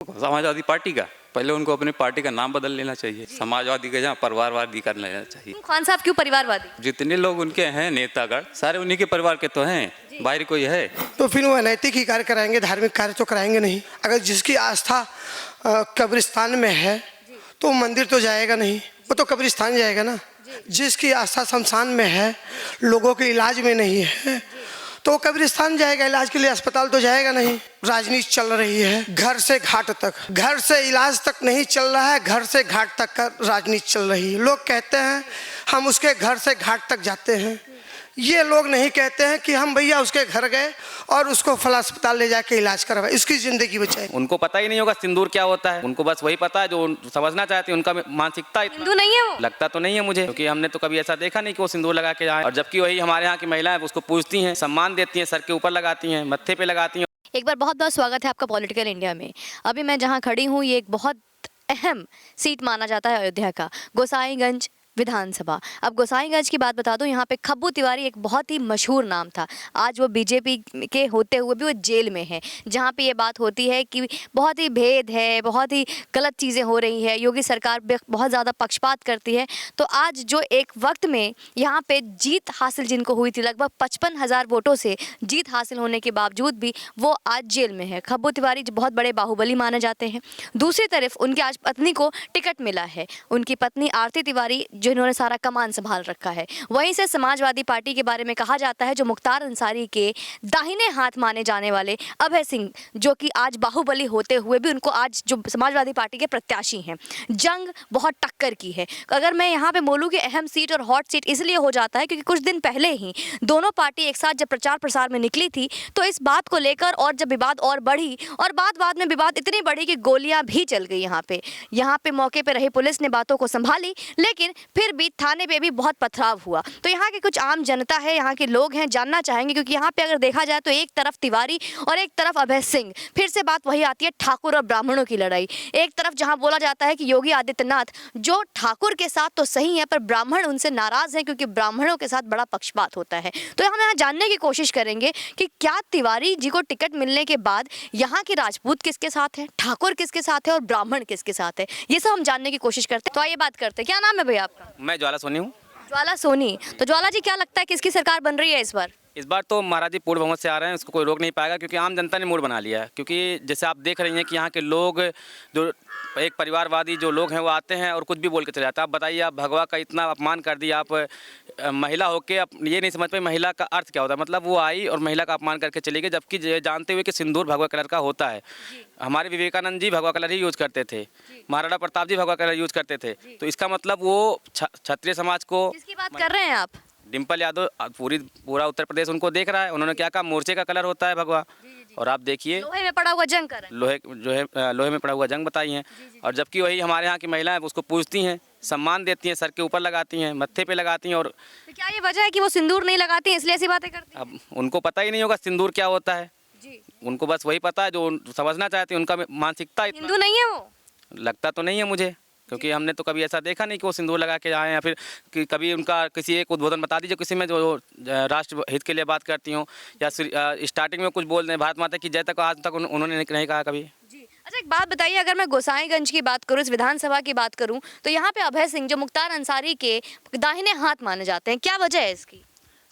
Samajwadi party का पहले उनको अपनी पार्टी का नाम बदल लेना चाहिए। समाजवादी के जहाँ परिवारवादी कर लेना चाहिए। खान साहब क्यों परिवारवादी? जितने लोग उनके हैं नेतागण सारे उन्हीं के परिवार के तो हैं, बाहर कोई है तो फिर वो अनैतिक ही कार्य कराएंगे, धार्मिक कार्य तो कराएंगे नहीं। अगर जिसकी आस्था कब्रिस्तान में है तो वो मंदिर तो जाएगा नहीं, वो तो कब्रिस्तान जाएगा ना। जिसकी आस्था शमशान में है, लोगों के इलाज में नहीं है, तो कब्रिस्तान जाएगा, इलाज के लिए अस्पताल तो जाएगा नहीं। राजनीति चल रही है घर से घाट तक, घर से इलाज तक नहीं चल रहा है, घर से घाट तक का राजनीति चल रही है। लोग कहते हैं हम उसके घर से घाट तक जाते हैं, ये लोग नहीं कहते हैं कि हम भैया उसके घर गए और उसको फला अस्पताल ले जाके इलाज करवाए, इसकी जिंदगी बचाए। उनको पता ही नहीं होगा सिंदूर क्या होता है, उनको बस वही पता है जो समझना चाहते हैं। उनका मानसिकता हिंदू नहीं है वो? लगता तो नहीं है मुझे, क्योंकि हमने तो कभी ऐसा देखा नहीं कि वो सिंदूर लगा के आए। और जबकि वही हमारे यहाँ की महिलाएं उसको पूजती हैं, सम्मान देती हैं, सर के ऊपर लगाती हैं, मत्थे पे लगाती हैं। एक बार बहुत बहुत स्वागत है आपका पॉलिटिकल इंडिया में। अभी मैं जहाँ खड़ी हूँ ये एक बहुत अहम सीट माना जाता है अयोध्या का, गोसाईगंज विधानसभा। अब गोसाईगंज की बात बता दूं, यहाँ पे खब्बू तिवारी एक बहुत ही मशहूर नाम था। आज वो बीजेपी के होते हुए भी वो जेल में है, जहाँ पे ये बात होती है कि बहुत ही भेद है, बहुत ही गलत चीज़ें हो रही है, योगी सरकार बहुत ज़्यादा पक्षपात करती है। तो आज जो एक वक्त में यहाँ पे जीत हासिल जिनको हुई थी, लगभग 55,000 वोटों से जीत हासिल होने के बावजूद भी वो आज जेल में है। खब्बू तिवारी जो बहुत बड़े बाहुबली माने जाते हैं। दूसरी तरफ उनकी आज पत्नी को टिकट मिला है, उनकी पत्नी आरती तिवारी जिन्होंने सारा कमान संभाल रखा है। वहीं से समाजवादी पार्टी के बारे में कहा जाता है जो मुख्तार अंसारी के दाहिने हाथ माने जाने वाले अभय सिंह, जो कि आज बाहुबली होते हुए भी उनको आज जो समाजवादी पार्टी के प्रत्याशी हैं, जंग बहुत टक्कर की है। अगर मैं यहाँ पे बोलूँ कि अहम सीट और हॉट सीट इसलिए हो जाता है क्योंकि कुछ दिन पहले ही दोनों पार्टी एक साथ जब प्रचार प्रसार में निकली थी, तो इस बात को लेकर और जब विवाद और बढ़ी और बाद में विवाद इतनी बढ़ी कि गोलियां भी चल गई। यहाँ पे मौके पे रही पुलिस ने बातों को संभाली, लेकिन फिर भी थाने पे भी बहुत पथराव हुआ। तो यहाँ के कुछ आम जनता है, यहाँ के लोग हैं, जानना चाहेंगे, क्योंकि यहाँ पे अगर देखा जाए तो एक तरफ तिवारी और एक तरफ अभय सिंह। फिर से बात वही आती है ठाकुर और ब्राह्मणों की लड़ाई। एक तरफ जहाँ बोला जाता है कि योगी आदित्यनाथ जो ठाकुर के साथ तो सही है, पर ब्राह्मण उनसे नाराज हैं क्योंकि ब्राह्मणों के साथ बड़ा पक्षपात होता है। तो हम यहाँ जानने की कोशिश करेंगे कि क्या तिवारी जी को टिकट मिलने के बाद यहाँ के राजपूत किसके साथ है, ठाकुर किसके साथ है और ब्राह्मण किसके साथ है, ये सब हम जानने की कोशिश करते हैं। तो आइए बात करते हैं। क्या नाम है भैया आपका? मैं ज्वाला सोनी हूँ। ज्वाला सोनी। तो ज्वाला जी क्या लगता है किसकी सरकार बन रही है इस बार? इस बार तो महाराज जी पूर्ण बहुमत से आ रहे हैं, उसको कोई रोक नहीं पाएगा, क्योंकि आम जनता ने मूड बना लिया है। क्योंकि जैसे आप देख रही हैं कि यहाँ के लोग जो एक परिवारवादी जो लोग हैं वो आते हैं और कुछ भी बोल के चले जाते हैं। आप बताइए, आप भगवा का इतना अपमान कर दिया, आप महिला होके ये नहीं समझ पाए महिला का अर्थ क्या होता है। मतलब वो आई और महिला का अपमान करके चली गई, जबकि जानते हुए कि सिंदूर भगवा कलर का होता है। हमारे विवेकानंद जी भगवा कलर ही यूज करते थे, महाराणा प्रताप जी भगवा कलर यूज करते थे। तो इसका मतलब वो क्षत्रिय समाज को, किसकी बात कर रहे हैं आप? डिम्पल यादव पूरा उत्तर प्रदेश उनको देख रहा है। उन्होंने क्या कहा, मोर्चे का कलर होता है भगवा। और आप देखिए लोहे में पड़ा हुआ जंग कर रहे हैं। लोहे में पड़ा हुआ जंग बताई हैं। और जबकि वही हमारे यहाँ की महिलाएं उसको पूजती हैं, सम्मान देती हैं, सर के ऊपर लगाती हैं, मत्थे पे लगाती हैं। और तो क्या ये वजह है कि वो सिंदूर नहीं लगाती हैं इसलिए ऐसी बातें करती हैं? अब उनको पता ही नहीं होगा सिंदूर क्या होता है, उनको बस वही पता है जो समझना चाहते हैं। उनका मानसिकता हिंदू नहीं है वो? लगता तो नहीं है मुझे, क्योंकि हमने तो कभी ऐसा देखा नहीं कि वो सिंदूर लगा के आए, या फिर कि कभी उनका किसी एक उद्बोधन बता दीजिए किसी में जो राष्ट्र हित के लिए बात करती हूँ, या स्टार्टिंग में कुछ बोल दें भारत माता की जय तक, आज तक उन्होंने नहीं कहा कभी। अच्छा एक बात बताइए, अगर मैं गोसाईगंज की बात करूँ, इस विधानसभा की बात करूँ, तो यहाँ पे अभय सिंह जो मुख्तार अंसारी के दाहिने हाथ माने जाते हैं, क्या वजह है इसकी?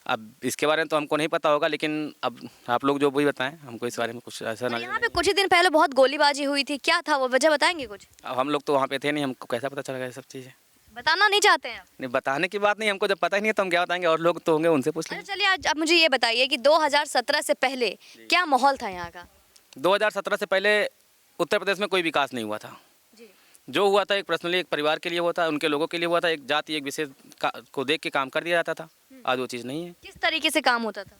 अब इसके बारे में तो हमको नहीं पता होगा, लेकिन अब आप लोग जो भी बताएं, हमको इस बारे में कुछ ऐसा ना। यहाँ पे कुछ ही दिन पहले बहुत गोलीबारी हुई थी, क्या था वो, वजह बताएंगे कुछ? अब हम लोग तो वहाँ पे थे नहीं, हमको कैसा पता चलेगा ये सब चीज़ें? बताना नहीं चाहते हैं? नहीं, बताने की बात नहीं, हमको जब पता ही नहीं है तो हम क्या बताएंगे, और लोग तो होंगे उनसे पूछ लेंगे। अच्छा चलिए, आज अब मुझे ये बताइए कि 2017 से पहले क्या माहौल था यहाँ का? 2017 से पहले उत्तर प्रदेश में कोई विकास नहीं हुआ था। जो हुआ था एक पर्सनली एक परिवार के लिए हुआ था, उनके लोगों के लिए हुआ था, एक जाति एक विशेष को देख के काम कर दिया जाता था। आज वो चीज़ नहीं है। किस तरीके से काम होता था?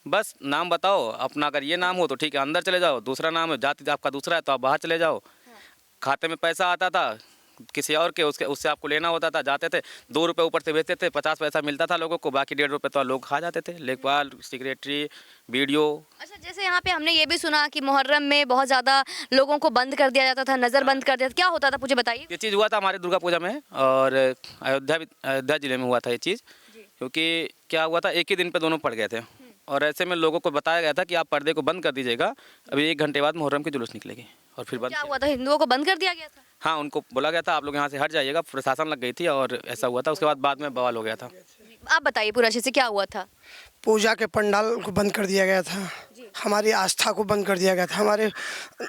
बस नाम बताओ अपना, अगर ये नाम हो तो ठीक है अंदर चले जाओ, दूसरा नाम है जाति आपका दूसरा है तो आप बाहर चले जाओ। खाते में पैसा आता था किसी और के, उससे आपको लेना होता था, जाते थे 2 रुपये ऊपर से भेजते थे, 50 पैसा मिलता था लोगों को, बाकी 1.5 रुपये तो लोग खा जाते थे, लेखपाल, सेक्रेटरी, वीडियो। अच्छा जैसे यहाँ पे हमने ये भी सुना कि मुहर्रम में बहुत ज़्यादा लोगों को बंद कर दिया जाता था, नज़र बंद कर दिया था, क्या होता था मुझे बताइए? ये चीज़ हुआ था हमारे दुर्गा पूजा में, और अयोध्या जिले में हुआ था ये चीज़। क्योंकि क्या हुआ था, एक ही दिन पे दोनों पड़ गए थे, और ऐसे में लोगों को बताया गया था कि आप पर्दे को बंद कर दीजिएगा, अभी 1 घंटे बाद मुहर्रम की जुलूस निकलेगी। और फिर बंद क्या किया। हुआ था, हिंदुओं को बंद कर दिया गया था? हाँ, उनको बोला गया था आप लोग यहाँ से हट जाइएगा, प्रशासन लग गई थी और ऐसा हुआ था। उसके बाद में बवाल हो गया था। आप बताइए पूरा अच्छे से क्या हुआ था? पूजा के पंडाल को बंद कर दिया गया था, हमारी आस्था को बंद कर दिया गया था, हमारे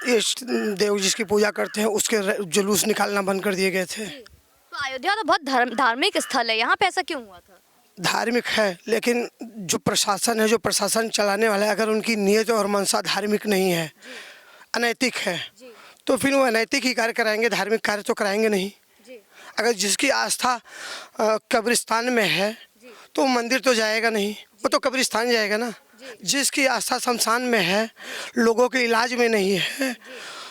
इष्ट देव जिसकी पूजा करते हैं उसके जुलूस निकालना बंद कर दिए गए थे। तो अयोध्या तो बहुत धार्मिक स्थल है, यहाँ पे ऐसा क्यों हुआ था? धार्मिक है, लेकिन जो प्रशासन है, जो प्रशासन चलाने वाला है, अगर उनकी नीयत और मंशा धार्मिक नहीं है, अनैतिक है, तो फिर वो अनैतिक ही कार्य कराएंगे, धार्मिक कार्य तो कराएंगे नहीं। अगर जिसकी आस्था कब्रिस्तान में है तो मंदिर तो जाएगा नहीं, वो तो कब्रिस्तान जाएगा ना। जिसकी आस्था शमशान में है, लोगों के इलाज में नहीं है,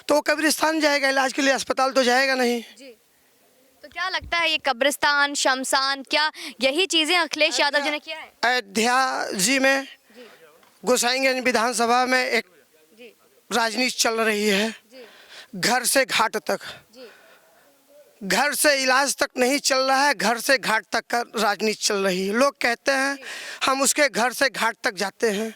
तो वो कब्रिस्तान जाएगा, इलाज के लिए अस्पताल तो जाएगा नहीं। तो क्या लगता है ये कब्रिस्तान, शमशान, क्या यही चीजें अखिलेश यादव जी ने किया है? अयोध्या जी में गोसाईगंज विधानसभा में एक राजनीति चल रही है, घर से घाट तक, घर से इलाज तक नहीं चल रहा है, घर से घाट तक का राजनीति चल रही है। लोग कहते हैं हम उसके घर से घाट तक जाते हैं,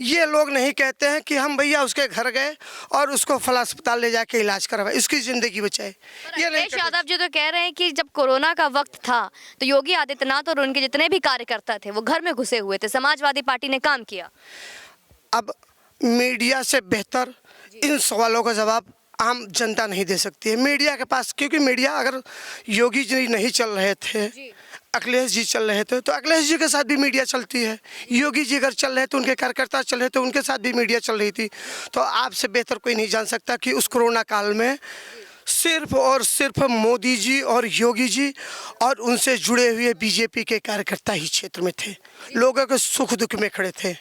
ये लोग नहीं कहते हैं कि हम भैया उसके घर गए और उसको फला अस्पताल ले जाके इलाज करवाए, उसकी ज़िंदगी बचाए। ये नहीं अखिलेश यादव जी तो कह रहे हैं कि जब कोरोना का वक्त था तो योगी आदित्यनाथ और उनके जितने भी कार्यकर्ता थे वो घर में घुसे हुए थे, समाजवादी पार्टी ने काम किया। अब मीडिया से बेहतर इन सवालों का जवाब आम जनता नहीं दे सकती है मीडिया के पास, क्योंकि मीडिया, अगर योगी जी नहीं चल रहे थे, अखिलेश जी चल रहे थे, तो अखिलेश जी के साथ भी मीडिया चलती है। योगी जी अगर चल रहे थे, उनके कार्यकर्ता चल रहे थे, उनके साथ भी मीडिया चल रही थी। तो आपसे बेहतर कोई नहीं जान सकता कि उस कोरोना काल में सिर्फ और सिर्फ मोदी जी और योगी जी और उनसे जुड़े हुए बीजेपी के कार्यकर्ता ही क्षेत्र में थे, लोगों के सुख दुख में खड़े थे।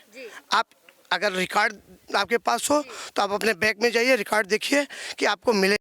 आप अगर रिकॉर्ड आपके पास हो तो आप अपने बैग में जाइए, रिकॉर्ड देखिए कि आपको मिले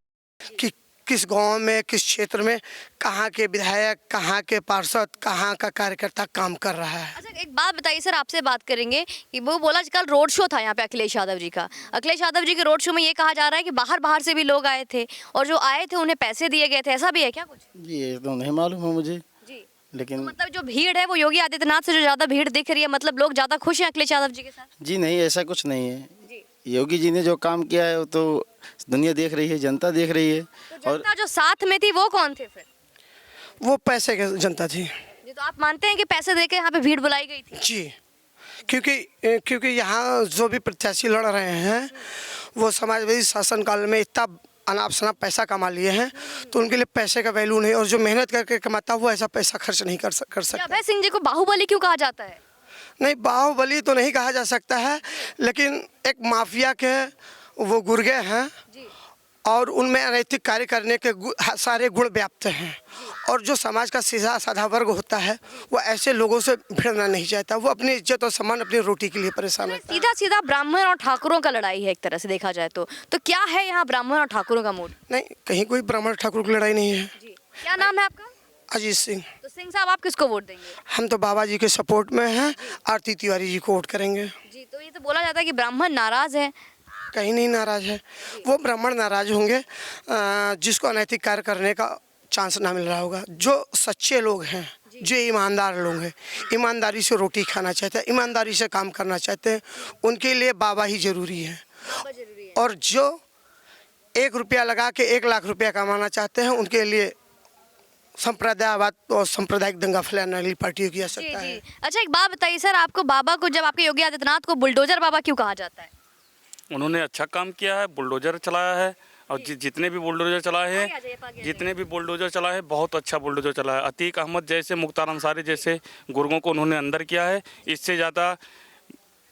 कि किस गांव में, किस क्षेत्र में, कहाँ के विधायक, कहाँ के पार्षद, कहाँ का कार्यकर्ता काम कर रहा है। अच्छा एक बात बताइए सर, आपसे बात करेंगे कि वो बोला कल रोड शो था यहाँ पे अखिलेश यादव जी का। अखिलेश यादव जी के रोड शो में ये कहा जा रहा है कि बाहर बाहर से भी लोग आए थे और जो आए थे उन्हें पैसे दिए गए थे, ऐसा भी है क्या कुछ? ये तो नहीं मालूम है मुझे, जी, लेकिन मतलब जो भीड़ है वो योगी आदित्यनाथ से जो ज्यादा भीड़ दिख रही है, मतलब लोग ज्यादा खुश हैं अखिलेश यादव जी के साथ? जी नहीं, ऐसा कुछ नहीं है। योगी जी ने जो काम किया है वो तो दुनिया देख रही है, जनता देख रही है। तो जनता जो साथ में थी वो कौन थे फिर? वो पैसे की जनता थी जी, तो आप मानते हैं कि पैसे देके यहाँ पे भीड़ बुलाई गई थी? जी, क्योंकि यहाँ जो भी प्रत्याशी लड़ रहे हैं वो समाजवादी शासनकाल में इतना अनाप शनाप पैसा कमा लिए हैं, तो उनके लिए पैसे का वैल्यू नहीं, और जो मेहनत करके कमाता है वो ऐसा पैसा खर्च नहीं कर क्या सकता। अभय सिंह जी को बाहुबली क्यों कहा जाता है? नहीं, बाहुबली तो नहीं कहा जा सकता है, लेकिन एक माफिया के वो गुर्गे हैं और उनमें अनैतिक कार्य करने के सारे गुण व्याप्त हैं, और जो समाज का सीधा साधा वर्ग होता है वो ऐसे लोगों से भिड़ना नहीं चाहता, वो अपनी इज्जत और सम्मान, अपनी रोटी के लिए परेशान रहता है। सीधा सीधा ब्राह्मण और ठाकुरों का लड़ाई है एक तरह से देखा जाए तो क्या है यहाँ ब्राह्मण और ठाकुरों का मूड? नहीं, कहीं कोई ब्राह्मण ठाकुर की लड़ाई नहीं है। क्या नाम है आपका? अजीत सिंह। तो सिंह साहब आप किसको वोट देंगे? हम तो बाबा जी के सपोर्ट में हैं, आरती तिवारी जी को वोट करेंगे। जी, तो ये तो बोला जाता है कि ब्राह्मण नाराज है। कहीं नहीं नाराज है, वो ब्राह्मण नाराज होंगे जिसको अनैतिक कार्य करने का चांस ना मिल रहा होगा। जो सच्चे लोग हैं, जो ईमानदार लोग हैं, ईमानदारी से रोटी खाना चाहते हैं, ईमानदारी से काम करना चाहते हैं, उनके लिए बाबा ही जरूरी है। और जो 1 रुपया लगा के 1 लाख रुपया कमाना चाहते हैं, उनके लिए संप्रदायवाद और सांप्रदायिक दंगा फैलाने वाली पार्टियों की आवश्यकता है। अच्छा एक बात बताइए सर, आपको बाबा को, जब आपके योगी आदित्यनाथ को बुलडोजर बाबा क्यों कहा जाता है? उन्होंने अच्छा काम किया है, बुलडोजर चलाया है, और जितने भी बुलडोजर चलाए हैं, जितने भी बुलडोजर चलाए हैं, बहुत अच्छा बुलडोजर चलाया है। अतीक अहमद जैसे, मुख्तार अंसारी जैसे गुर्गों को उन्होंने अंदर किया है। इससे ज़्यादा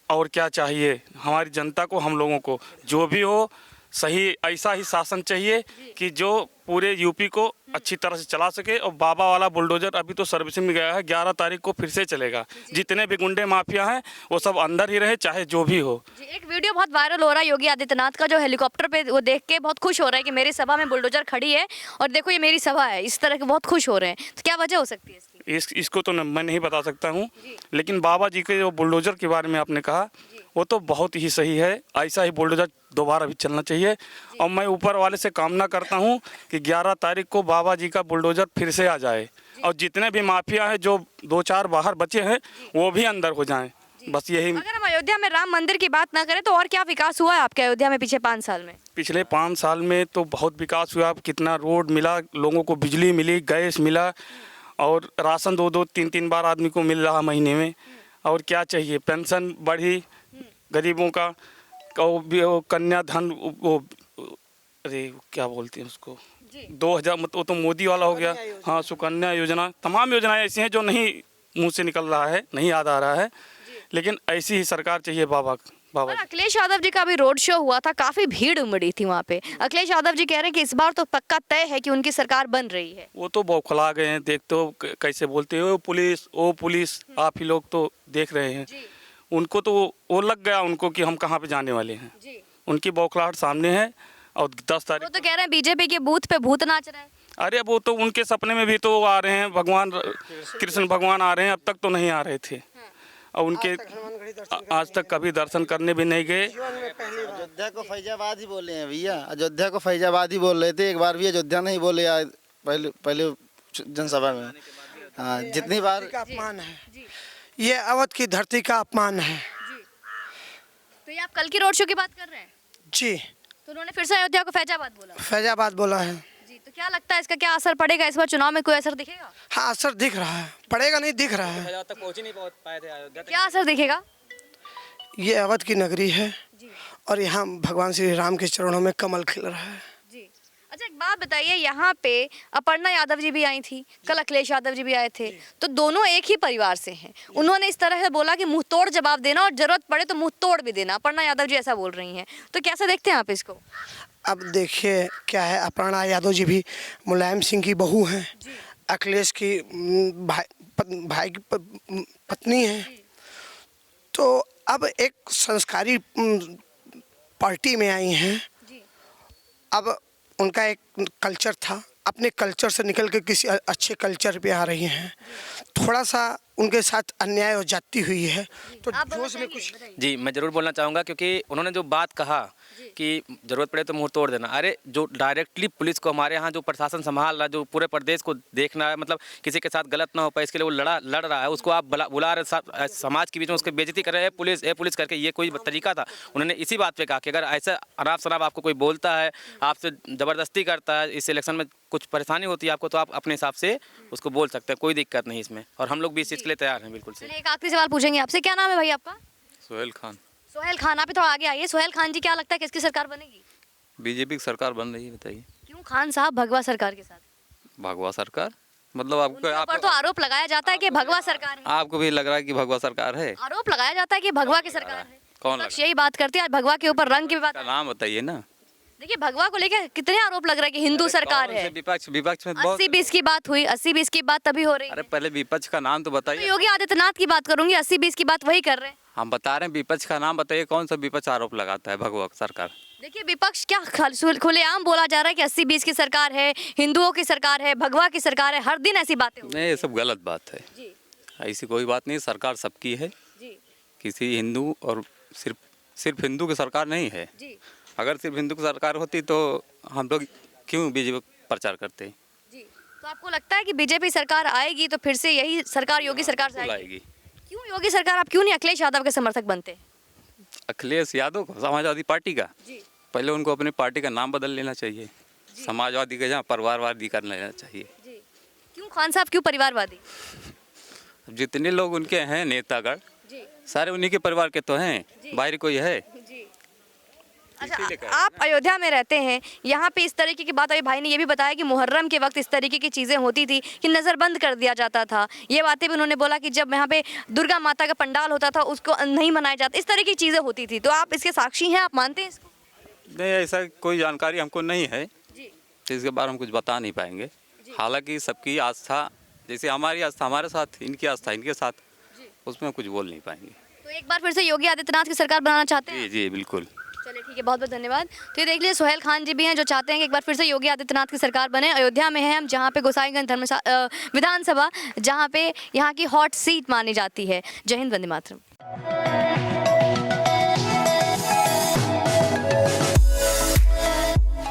और क्या चाहिए हमारी जनता को, हम लोगों को? जो भी हो सही, ऐसा ही शासन चाहिए कि जो पूरे यूपी को अच्छी तरह से चला सके। और बाबा वाला बुलडोजर अभी तो सर्विसिंग में गया है, 11 तारीख को फिर से चलेगा। जितने भी गुंडे माफिया हैं वो सब अंदर ही रहे, चाहे जो भी हो। जी, एक वीडियो बहुत वायरल हो रहा है योगी आदित्यनाथ का, जो हेलीकॉप्टर पे वो देख के बहुत खुश हो रहा है कि मेरी सभा में बुलडोजर खड़ी है और देखो ये मेरी सभा है, इस तरह के बहुत खुश हो रहे हैं। तो क्या वजह हो सकती है इसकी? इसको तो मैं नहीं बता सकता हूँ, लेकिन बाबा जी के जो बुलडोजर के बारे में आपने कहा वो तो बहुत ही सही है। ऐसा ही बुलडोजर दोबारा भी चलना चाहिए। और मैं ऊपर वाले से कामना करता हूँ कि 11 तारीख को बाबा जी का बुलडोजर फिर से आ जाए, और जितने भी माफिया हैं, जो 2-4 बाहर बचे हैं, वो भी अंदर हो जाएं, बस यही अगर हम अयोध्या में राम मंदिर की बात ना करें तो और क्या विकास हुआ है आपके अयोध्या में पिछले 5 साल में? पिछले 5 साल में तो बहुत विकास हुआ। कितना रोड मिला, लोगों को बिजली मिली, गैस मिला, और राशन 2-2 3-3 बार आदमी को मिल रहा महीने में। और क्या चाहिए, पेंशन बढ़ी गरीबों का, वो कन्याधन, वो अरे क्या बोलते हैं उसको, 2000, मतलब वो तो मोदी वाला हो गया। हाँ, सुकन्या योजना, तमाम योजनाएं ऐसी हैं जो नहीं मुंह से निकल रहा है, नहीं याद आ रहा है, लेकिन ऐसी ही सरकार चाहिए बाबा। और अखिलेश यादव जी का भी रोड शो हुआ था, काफी भीड़ उमड़ी थी वहाँ पे। अखिलेश यादव जी कह रहे हैं कि इस बार तो पक्का तय है कि उनकी सरकार बन रही है। वो तो बौखला गए हैं, देखते हो कैसे बोलते हो, पुलिस आप ही लोग तो देख रहे हैं। उनको तो वो लग गया उनको कि हम कहाँ पे जाने वाले हैं। उनकी बौखलाहट सामने है। और 10 तारीख वो तो कह रहे हैं बीजेपी के बूथ पे भूत नाच रहा है। अरे वो तो उनके सपने में भी तो आ रहे हैं, भगवान कृष्ण भगवान आ रहे हैं, अब तक तो नहीं आ रहे थे। और उनके आज तक कभी दर्शन करने भी नहीं गए। अयोध्या को फैजाबाद ही बोले हैं भैया, अयोध्या को फैजाबाद ही बोल रहे थे, एक बार भी अयोध्या नहीं बोले पहले जनसभा में। हाँ, जितनी बार का अपमान है, ये अवध की धरती का अपमान है। तो ये आप कल की रोड शो की बात कर रहे हैं? जी, तो उन्होंने फिर से अयोध्या को फैजाबाद बोला। फैजाबाद बोला है जी, तो क्या लगता है इसका क्या असर पड़ेगा इस बार चुनाव में? कोई असर दिखेगा? हाँ, असर दिख रहा है, पड़ेगा नहीं, दिख रहा है। तक पहुंच ही नहीं पाए थे अयोध्या तक। क्या असर दिखेगा? ये अवध की नगरी है और यहाँ भगवान श्री राम के चरणों में कमल खिल रहा है। जी। अच्छा, एक बात बताइए, यहाँ पे अपर्णा यादव जी भी आई थी, कल अखिलेश यादव जी भी आए थे, तो दोनों एक ही परिवार से हैं। उन्होंने इस तरह से बोला कि मुंह तोड़ जवाब देना और जरूरत पड़े तो मुंह तोड़ भी देना। अपर्णा यादव जी ऐसा बोल रही हैं, तो कैसे देखते हैं आप इसको? अब देखिए क्या है, अपर्णा यादव जी भी मुलायम सिंह की बहू हैं, अखिलेश की भाई की पत्नी है। तो अब एक संस्कारी पार्टी में आई हैं। अब उनका एक कल्चर था, अपने कल्चर से निकल के किसी अच्छे कल्चर पे आ रही हैं। थोड़ा सा उनके साथ अन्याय और जाती हुई है, तो जोश में कुछ। जी, मैं ज़रूर बोलना चाहूँगा, क्योंकि उन्होंने जो बात कहा कि ज़रूरत पड़े तो मुंह तोड़ देना। अरे जो डायरेक्टली पुलिस को, हमारे यहाँ जो प्रशासन संभाल रहा है, जो पूरे प्रदेश को देखना है, मतलब किसी के साथ गलत ना हो पाए इसके लिए वो लड़ रहा है, उसको आप बुला रहे समाज के बीच में, उसकी बेइज्जती कर रहे हैं पुलिस करके, ये कोई तरीका था? उन्होंने इसी बात पे कहा कि अगर ऐसा अनाप शनाप आपको कोई बोलता है, आपसे ज़बरदस्ती करता है, इस इलेक्शन में कुछ परेशानी होती है आपको, तो आप अपने हिसाब से उसको बोल सकते हैं, कोई दिक्कत नहीं इसमें, और हम लोग भी इस चीज़ के लिए तैयार हैं। बिल्कुल से। एक आखिरी सवाल पूछेंगे आपसे, क्या नाम है भाई आपका? सोहेल खान। सोहेल खान, आप थोड़ा आगे आइए। सोहेल खान जी, क्या लगता है किसकी सरकार बनेगी? बीजेपी की सरकार बन रही है, बताइए। क्यों खान साहब, भगवा सरकार के साथ? भगवा सरकार मतलब उनके ऊपर तो आरोप लगाया जाता है कि भगवा सरकार है। आपको भी लग रहा है कि भगवा सरकार है? आरोप लगाया जाता है कि भगवा की सरकार है। कौन विपक्ष यही बात करती है, आज भगवा के ऊपर रंग की भी बात। नाम बताइए ना। देखिए, भगवा को लेकर कितने आरोप लग रहे हैं कि हिंदू सरकार है। विपक्ष में बहुत। 80-20 की बात हुई, 80-20 की बात तभी हो रही अरे है। पहले विपक्ष का नाम तो तो बताइए। योगी आदित्यनाथ की बात करूंगी, 80-20 की बात वही कर रहे हैं। हम बता रहे हैं, विपक्ष का नाम बताइए, कौन सा विपक्ष आरोप लगाता है भगवा सरकार? देखिए, विपक्ष क्या खुलेआम बोला जा रहा है कि 80-20 की सरकार है, हिंदुओं की सरकार है, भगवा की सरकार है, हर दिन ऐसी बातें हो रही नहीं, ये सब गलत बात है। जी। ऐसी कोई बात नहीं, सरकार सबकी है। जी। किसी हिंदू और सिर्फ हिंदू की सरकार नहीं है। जी। अगर सिर्फ हिंदू की सरकार होती तो हम लोग क्यों बीजेपी प्रचार करते? जी। तो आपको लगता है कि बीजेपी सरकार आएगी तो फिर से यही सरकार योगी सरकार से आएगी? आएगी। क्यों योगी सरकार? आप क्यों नहीं अखिलेश यादव के समर्थक बनते? अखिलेश यादव को, समाजवादी पार्टी का, जी। पहले उनको अपनी पार्टी का नाम बदल लेना चाहिए। समाजवादी के जहाँ परिवारवादी कर लेना चाहिए। जी। क्यों खान साहब, क्यों परिवारवादी? जितने लोग उनके हैं नेतागण, सारे उन्हीं के परिवार के तो हैं, बाहर कोई है? अच्छा, आप अयोध्या में रहते हैं, यहाँ पे इस तरीके की बात, अभी भाई ने ये भी बताया कि मुहर्रम के वक्त इस तरीके की चीज़ें होती थी कि नज़र बंद कर दिया जाता था। ये बातें भी उन्होंने बोला कि जब यहाँ पे दुर्गा माता का पंडाल होता था उसको नहीं मनाया जाता, इस तरह की चीज़ें होती थी। तो आप इसके साक्षी हैं, आप मानते हैं इसको? नहीं, ऐसा कोई जानकारी हमको नहीं है, तो इसके बारे में कुछ बता नहीं पाएंगे। हालांकि सबकी आस्था, जैसे हमारी आस्था हमारे साथ, इनकी आस्था इनके साथ, उसमें कुछ बोल नहीं पाएंगे। तो एक बार फिर से योगी आदित्यनाथ की सरकार बनाना चाहते हैं? जी जी बिल्कुल। चलिए ठीक है, बहुत बहुत धन्यवाद। तो ये देख लीजिए, सोहेल खान जी भी हैं जो चाहते हैं कि एक बार फिर से योगी आदित्यनाथ की सरकार बने। अयोध्या में है हम, जहाँ पे गोसाईगंज विधानसभा, जहाँ पे यहाँ की हॉट सीट मानी जाती है। जय हिंद, वंदे मातरम।